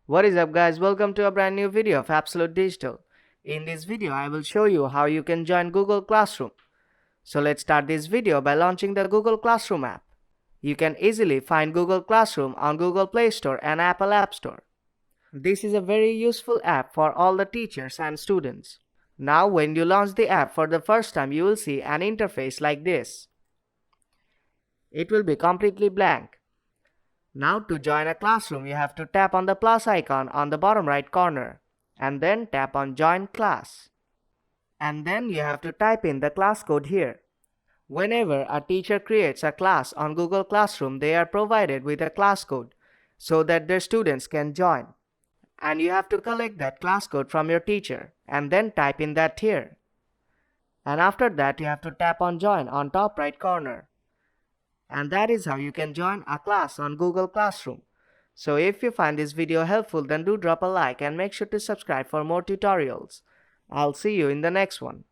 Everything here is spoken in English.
What is up guys, welcome to a brand new video of Absolute Digital. In this video I will show you how you can join Google Classroom. So let's start this video by launching the Google Classroom app. You can easily find Google Classroom on Google Play Store and Apple App Store. This is a very useful app for all the teachers and students. Now when you launch the app for the first time, you will see an interface like this. It will be completely blank. Now to join a classroom, you have to tap on the plus icon on the bottom right corner and then tap on Join Class. And then you have to type in the class code here. Whenever a teacher creates a class on Google Classroom, they are provided with a class code so that their students can join. And you have to collect that class code from your teacher and then type in that here. And after that, you have to tap on Join on top right corner. And that is how you can join a class on Google Classroom. So if you find this video helpful, then do drop a like and make sure to subscribe for more tutorials. I'll see you in the next one.